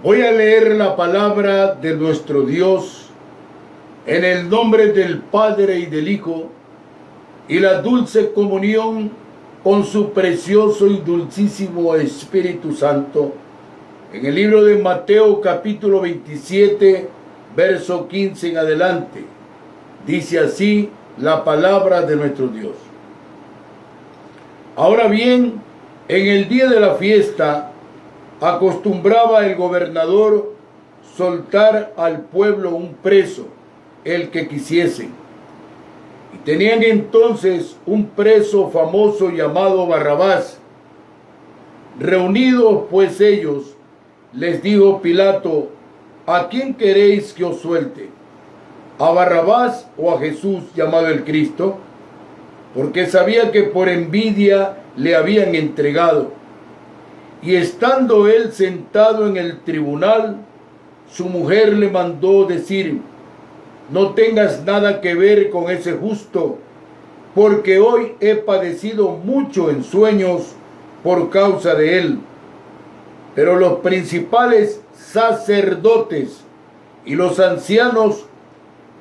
Voy a leer la palabra de nuestro Dios en el nombre del Padre y del Hijo y la dulce comunión con su precioso y dulcísimo Espíritu Santo. En el libro de Mateo capítulo 27, verso 15 en adelante, dice así la palabra de nuestro Dios. Ahora bien, en el día de la fiesta, acostumbraba el gobernador soltar al pueblo un preso, el que quisiesen. Y tenían entonces un preso famoso llamado Barrabás. Reunidos pues ellos, les dijo Pilato: ¿a quién queréis que os suelte? ¿A Barrabás o a Jesús llamado el Cristo? Porque sabía que por envidia le habían entregado. Y estando él sentado en el tribunal, su mujer le mandó decir: no tengas nada que ver con ese justo, porque hoy he padecido mucho en sueños por causa de él. Pero los principales sacerdotes y los ancianos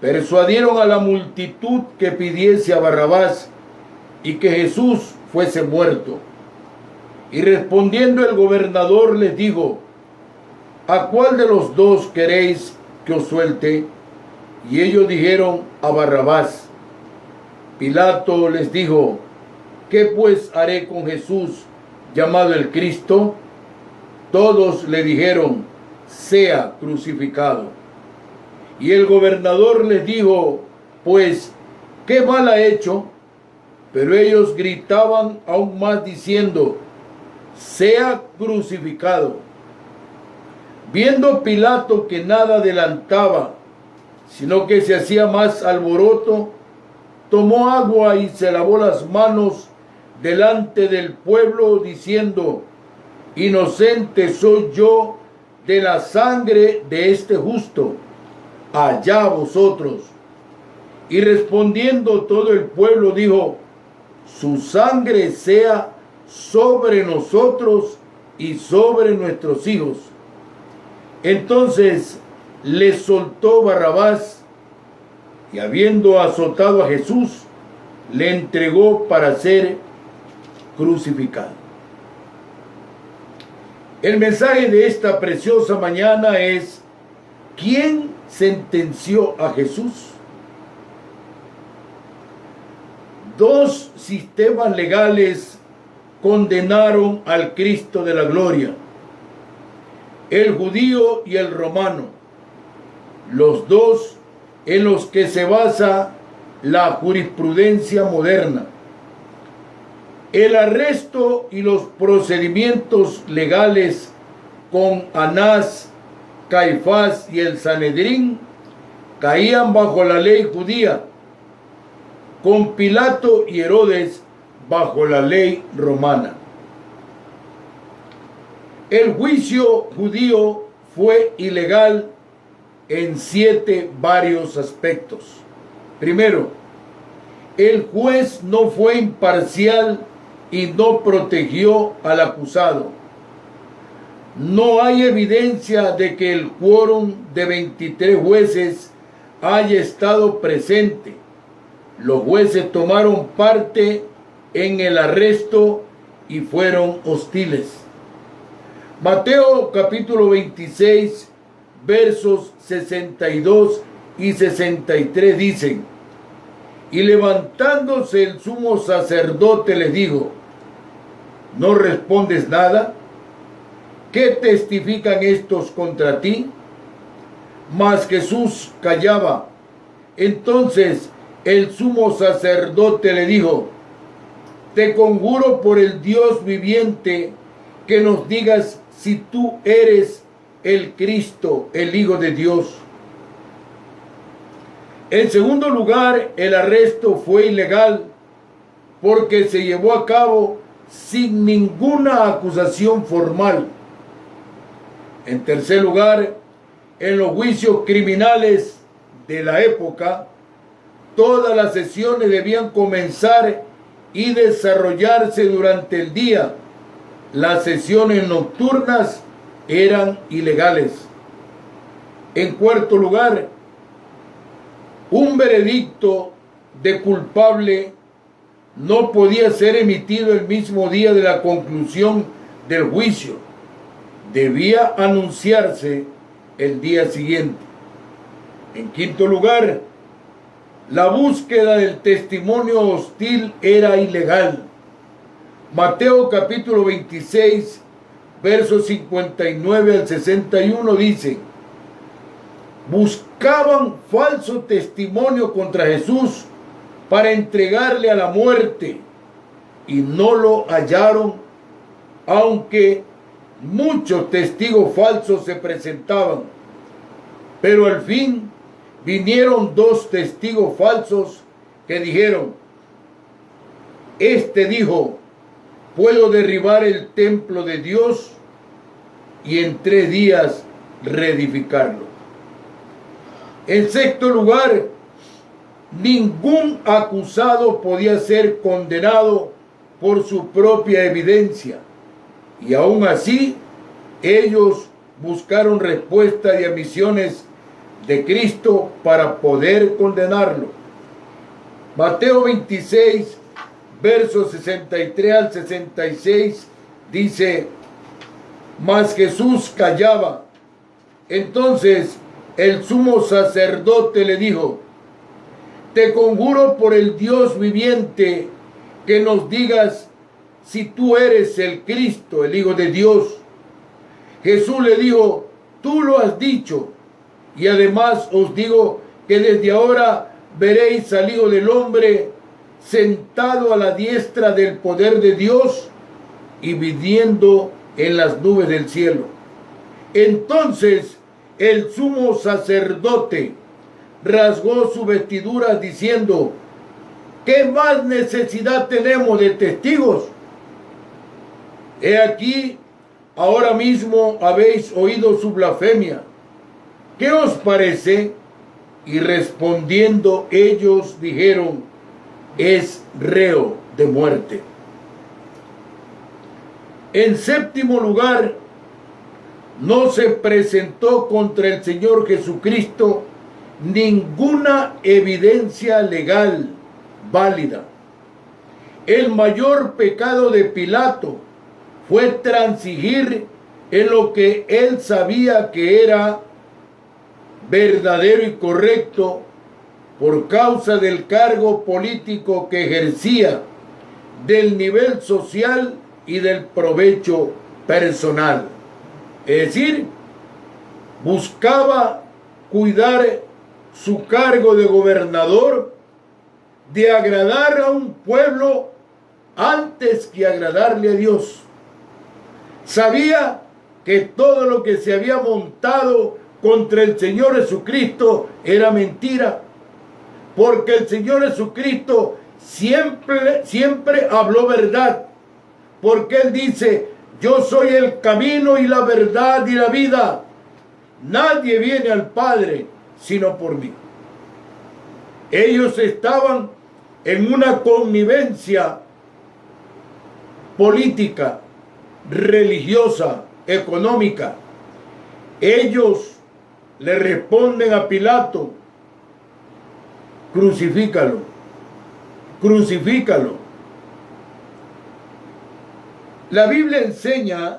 persuadieron a la multitud que pidiese a Barrabás y que Jesús fuese muerto. Y respondiendo el gobernador les dijo: ¿a cuál de los dos queréis que os suelte? Y ellos dijeron: a Barrabás. Pilato les dijo: ¿qué pues haré con Jesús llamado el Cristo? Todos le dijeron: sea crucificado. Y el gobernador les dijo: pues, ¿qué mal ha hecho? Pero ellos gritaban aún más diciendo: sea crucificado. Viendo Pilato que nada adelantaba, sino que se hacía más alboroto, tomó agua y se lavó las manos delante del pueblo, diciendo: inocente soy yo de la sangre de este justo, allá vosotros. Y respondiendo todo el pueblo dijo: su sangre sea sobre nosotros y sobre nuestros hijos. Entonces le soltó Barrabás, y habiendo azotado a Jesús, le entregó para ser crucificado. El mensaje de esta preciosa mañana es: ¿quién sentenció a Jesús? Dos sistemas legales condenaron al Cristo de la gloria: el judío y el romano, los dos en los que se basa la jurisprudencia moderna. El arresto y los procedimientos legales con Anás, Caifás y el Sanedrín caían bajo la ley judía, con Pilato y Herodes bajo la ley romana. El juicio judío fue ilegal en 7 varios aspectos. Primero, el juez no fue imparcial y no protegió al acusado. No hay evidencia de que el quórum de 23 jueces haya estado presente. Los jueces tomaron parte en el arresto y fueron hostiles. Mateo capítulo 26, versos 62 y 63 dicen: y levantándose el sumo sacerdote le dijo: ¿no respondes nada? ¿Qué testifican estos contra ti? Mas Jesús callaba. Entonces el sumo sacerdote le dijo: te conjuro por el Dios viviente que nos digas si tú eres el Cristo, el Hijo de Dios. En segundo lugar, el arresto fue ilegal porque se llevó a cabo sin ninguna acusación formal. En tercer lugar, en los juicios criminales de la época, todas las sesiones debían comenzar y desarrollarse durante el día. Las sesiones nocturnas eran ilegales. En cuarto lugar, un veredicto de culpable no podía ser emitido el mismo día de la conclusión del juicio. Debía anunciarse el día siguiente. En quinto lugar, la búsqueda del testimonio hostil era ilegal. Mateo capítulo 26, versos 59 al 61 dice: buscaban falso testimonio contra Jesús para entregarle a la muerte, y no lo hallaron, aunque muchos testigos falsos se presentaban. Pero al fin vinieron dos testigos falsos que dijeron: este dijo, puedo derribar el templo de Dios y en 3 días reedificarlo. En sexto lugar, ningún acusado podía ser condenado por su propia evidencia, y aún así ellos buscaron respuestas y admisiones de Cristo para poder condenarlo. Mateo 26, versos 63 al 66 dice: mas Jesús callaba. Entonces el sumo sacerdote le dijo: te conjuro por el Dios viviente que nos digas si tú eres el Cristo, el Hijo de Dios. Jesús le dijo: tú lo has dicho, y además os digo que desde ahora veréis al Hijo del Hombre sentado a la diestra del poder de Dios y viniendo en las nubes del cielo. Entonces el sumo sacerdote rasgó su vestidura diciendo: ¿qué más necesidad tenemos de testigos? He aquí, ahora mismo habéis oído su blasfemia. ¿Qué os parece? Y respondiendo ellos dijeron: es reo de muerte. En séptimo lugar, no se presentó contra el Señor Jesucristo ninguna evidencia legal válida. El mayor pecado de Pilato fue transigir en lo que él sabía que era verdadero y correcto por causa del cargo político que ejercía, del nivel social y del provecho personal. Es decir, buscaba cuidar su cargo de gobernador, de agradar a un pueblo antes que agradarle a Dios. Sabía que todo lo que se había montado contra el Señor Jesucristo era mentira, porque el Señor Jesucristo siempre habló verdad, porque Él dice: yo soy el camino y la verdad y la vida. Nadie viene al Padre sino por mí. Ellos estaban en una connivencia política, religiosa, económica. Ellos le responden a Pilato: crucifícalo, crucifícalo. La Biblia enseña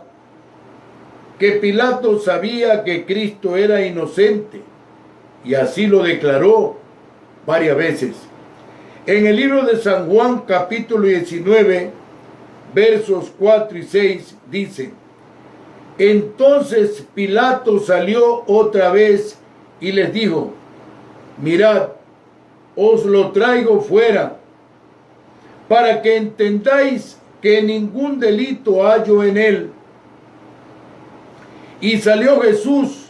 que Pilato sabía que Cristo era inocente y así lo declaró varias veces. En el libro de San Juan capítulo 19, versos 4 y 6 dice: entonces Pilato salió otra vez y les dijo: mirad, os lo traigo fuera, para que entendáis que ningún delito hallo en él. Y salió Jesús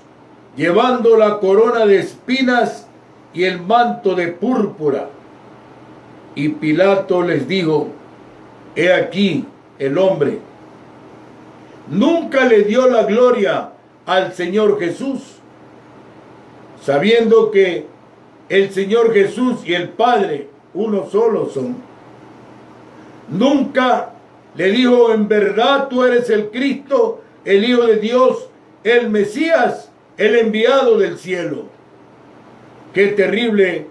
llevando la corona de espinas y el manto de púrpura. Y Pilato les dijo: he aquí el hombre. Nunca le dio la gloria al Señor Jesús, sabiendo que el Señor Jesús y el Padre uno solo son. Nunca le dijo: en verdad tú eres el Cristo, el Hijo de Dios, el Mesías, el enviado del cielo. Qué terrible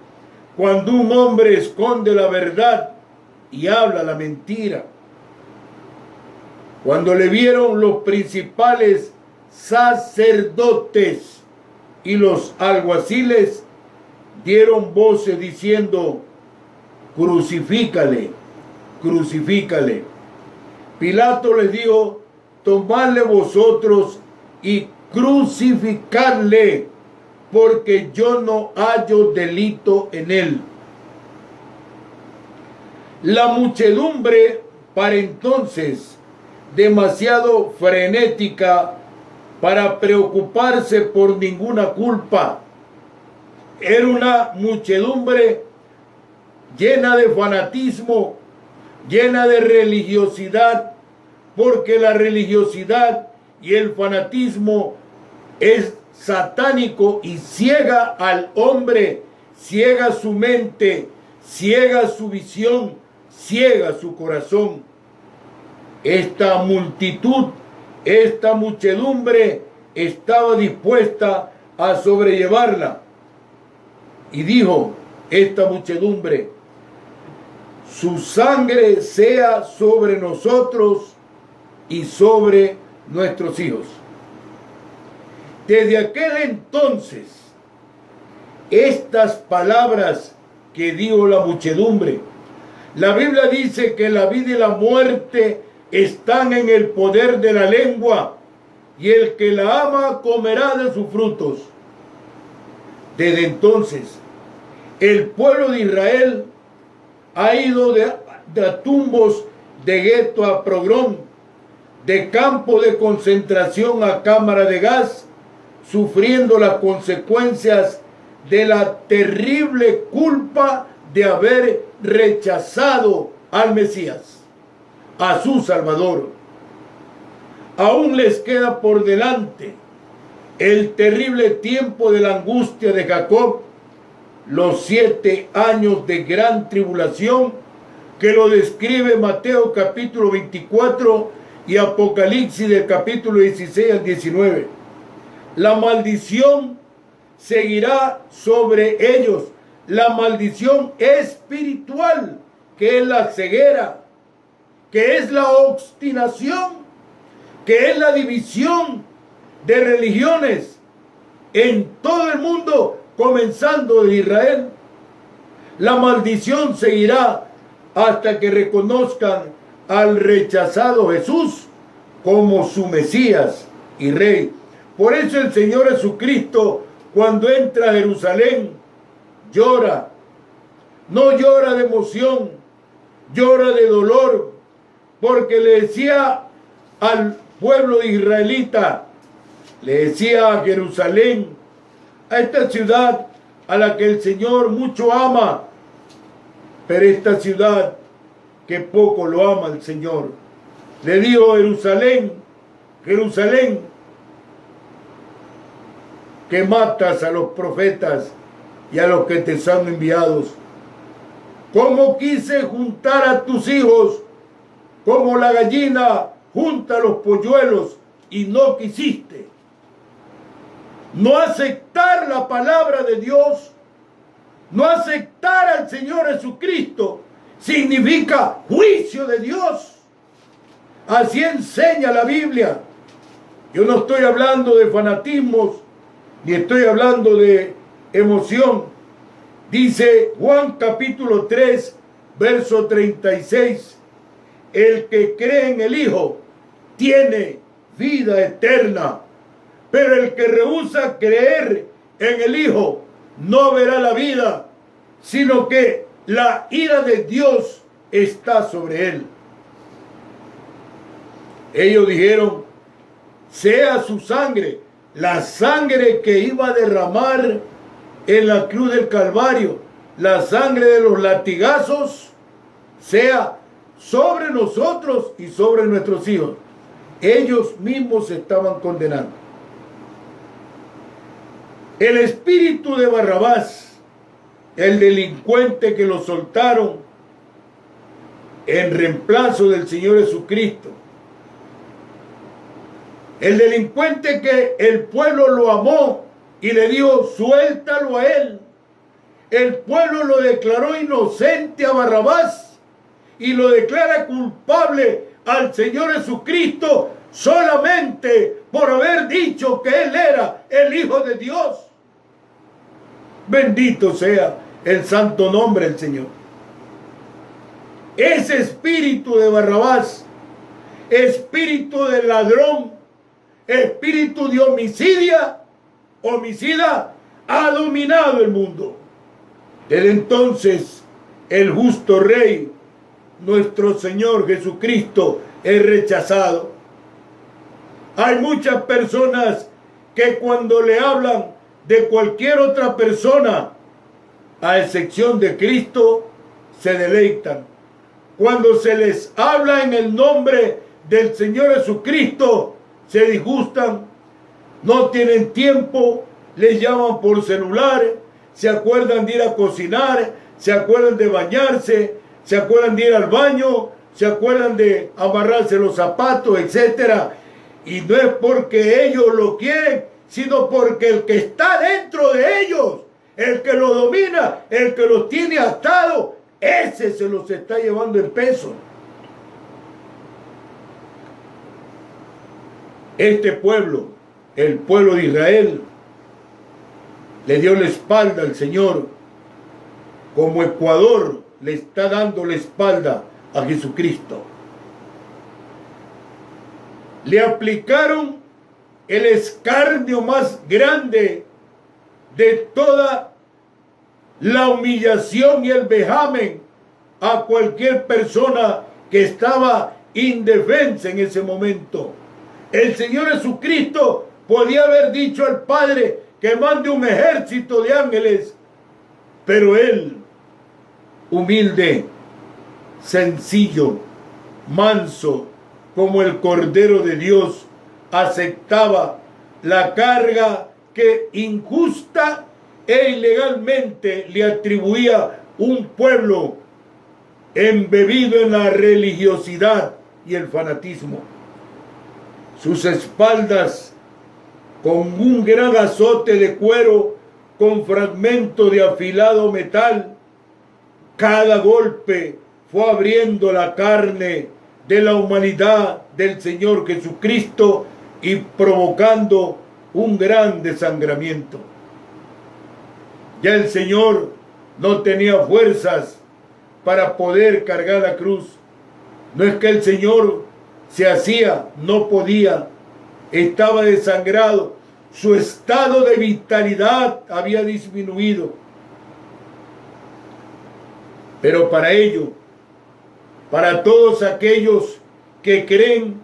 cuando un hombre esconde la verdad y habla la mentira. Cuando le vieron los principales sacerdotes y los alguaciles, dieron voces diciendo: crucifícale, crucifícale. Pilato les dijo: tomadle vosotros y crucificadle, porque yo no hallo delito en él. La muchedumbre, para entonces demasiado frenética para preocuparse por ninguna culpa, era una muchedumbre llena de fanatismo, llena de religiosidad, porque la religiosidad y el fanatismo es satánico y ciega al hombre, ciega su mente, ciega su visión, ciega su corazón. Esta multitud, esta muchedumbre estaba dispuesta a sobrellevarla. Y dijo esta muchedumbre: su sangre sea sobre nosotros y sobre nuestros hijos. Desde aquel entonces, estas palabras que dijo la muchedumbre, la Biblia dice que la vida y la muerte están en el poder de la lengua, y el que la ama comerá de sus frutos. Desde entonces, el pueblo de Israel ha ido de tumbos de gueto a progrón, de campo de concentración a cámara de gas, sufriendo las consecuencias de la terrible culpa de haber rechazado al Mesías, a su Salvador. Aún les queda por delante el terrible tiempo de la angustia de Jacob, los 7 años de gran tribulación que lo describe Mateo capítulo 24 y Apocalipsis del capítulo 16 al 19. La maldición seguirá sobre ellos, la maldición espiritual, que es la ceguera, que es la obstinación, que es la división de religiones en todo el mundo, comenzando de Israel. La maldición seguirá hasta que reconozcan al rechazado Jesús como su Mesías y Rey. Por eso el Señor Jesucristo, cuando entra a Jerusalén, llora. No llora de emoción, llora de dolor, porque le decía al pueblo israelita, le decía a Jerusalén, a esta ciudad a la que el Señor mucho ama, pero esta ciudad que poco lo ama el Señor. Le dijo: Jerusalén, Jerusalén, que matas a los profetas y a los que te son enviados. Como quise juntar a tus hijos, como la gallina junta los polluelos, y no quisiste. No aceptar la palabra de Dios, no aceptar al Señor Jesucristo, significa juicio de Dios. Así enseña la Biblia. Yo no estoy hablando de fanatismos, ni estoy hablando de emoción. Dice Juan capítulo 3, verso 36, el que cree en el Hijo tiene vida eterna, pero el que rehúsa creer en el Hijo no verá la vida, sino que la ira de Dios está sobre él. Ellos dijeron: sea su sangre, la sangre que iba a derramar en la cruz del Calvario, la sangre de los latigazos, sea sobre nosotros y sobre nuestros hijos. Ellos mismos se estaban condenando. El espíritu de Barrabás, el delincuente que lo soltaron en reemplazo del Señor Jesucristo, El delincuente que el pueblo lo amó y le dijo, suéltalo a él. El pueblo lo declaró inocente a Barrabás y lo declara culpable al Señor Jesucristo solamente por haber dicho que Él era el Hijo de Dios. Bendito sea el santo nombre del Señor. Ese espíritu de Barrabás, espíritu de ladrón, espíritu de homicida, ha dominado el mundo. Desde entonces, el justo Rey, nuestro Señor Jesucristo, es rechazado. Hay muchas personas que cuando le hablan de cualquier otra persona, a excepción de Cristo, se deleitan. Cuando se les habla en el nombre del Señor Jesucristo, se disgustan, no tienen tiempo, les llaman por celular, se acuerdan de ir a cocinar, se acuerdan de bañarse, se acuerdan de ir al baño, se acuerdan de amarrarse los zapatos, etc. Y no es porque ellos lo quieren, sino porque el que está dentro de ellos, el que los domina, el que los tiene atados, ese se los está llevando en peso. Este pueblo, el pueblo de Israel, le dio la espalda al Señor, como Ecuador le está dando la espalda a Jesucristo. Le aplicaron el escarnio más grande de toda la humillación y el vejamen a cualquier persona que estaba indefensa en ese momento. El Señor Jesucristo podía haber dicho al Padre que mande un ejército de ángeles, pero Él, humilde, sencillo, manso, como el Cordero de Dios, aceptaba la carga que injusta e ilegalmente le atribuía un pueblo embebido en la religiosidad y el fanatismo. Sus espaldas, con un gran azote de cuero, con fragmento de afilado metal, cada golpe fue abriendo la carne de la humanidad del Señor Jesucristo y provocando un gran desangramiento. Ya el Señor no tenía fuerzas para poder cargar la cruz. No es que el Señor se hacía, no podía, estaba desangrado, su estado de vitalidad había disminuido. Pero para ello, para todos aquellos que creen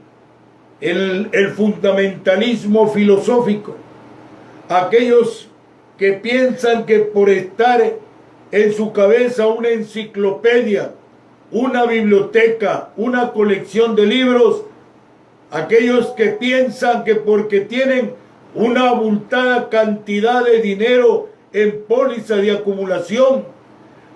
en el fundamentalismo filosófico, aquellos que piensan que por estar en su cabeza una enciclopedia, una biblioteca, una colección de libros, aquellos que piensan que porque tienen una abultada cantidad de dinero en póliza de acumulación,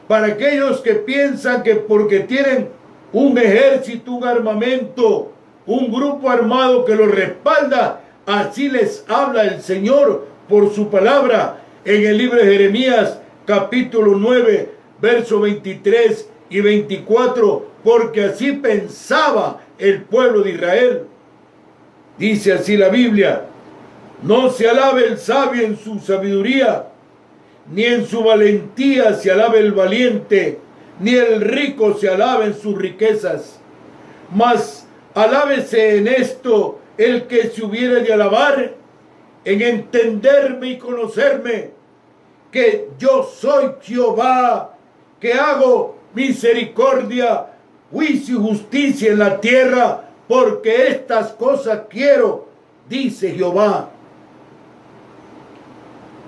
para aquellos que piensan que porque tienen un ejército, un armamento, un grupo armado que los respalda, así les habla el Señor por su palabra en el libro de Jeremías, capítulo 9, versos 23 y 24, porque así pensaba el pueblo de Israel. Dice así la Biblia: no se alabe el sabio en su sabiduría, ni en su valentía se alabe el valiente, ni el rico se alabe en sus riquezas. Mas alábese en esto el que se hubiere de alabar, en entenderme y conocerme, que yo soy Jehová, que hago misericordia, juicio y justicia en la tierra, porque estas cosas quiero, dice Jehová.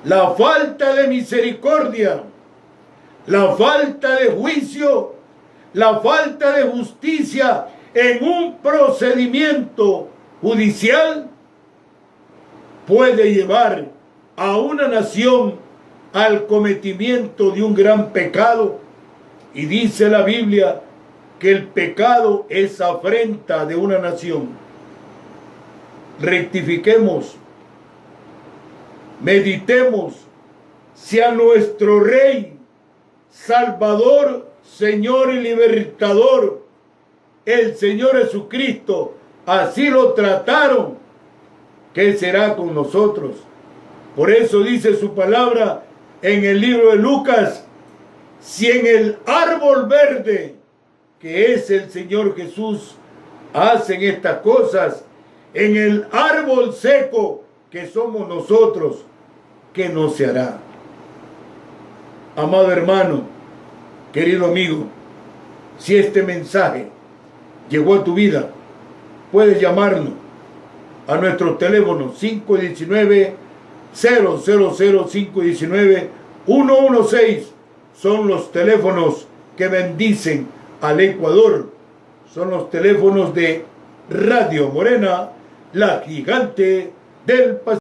La falta de misericordia, la falta de juicio, la falta de justicia en un procedimiento judicial puede llevar a una nación al cometimiento de un gran pecado. Y dice la Biblia que el pecado es afrenta de una nación. rectifiquemos, meditemos, sea nuestro Rey, Salvador, Señor y Libertador, el Señor Jesucristo. Así lo trataron. ¿Qué será con nosotros? Por eso dice su palabra en el libro de Lucas: si en el árbol verde, que es el Señor Jesús, hacen estas cosas, en el árbol seco, que somos nosotros, ¿qué no se hará? Amado hermano, querido amigo, si este mensaje llegó a tu vida, puedes llamarnos a nuestro teléfono 519-000-519-116. Son los teléfonos que bendicen al Ecuador. Son los teléfonos de Radio Morena, la gigante del Pacífico.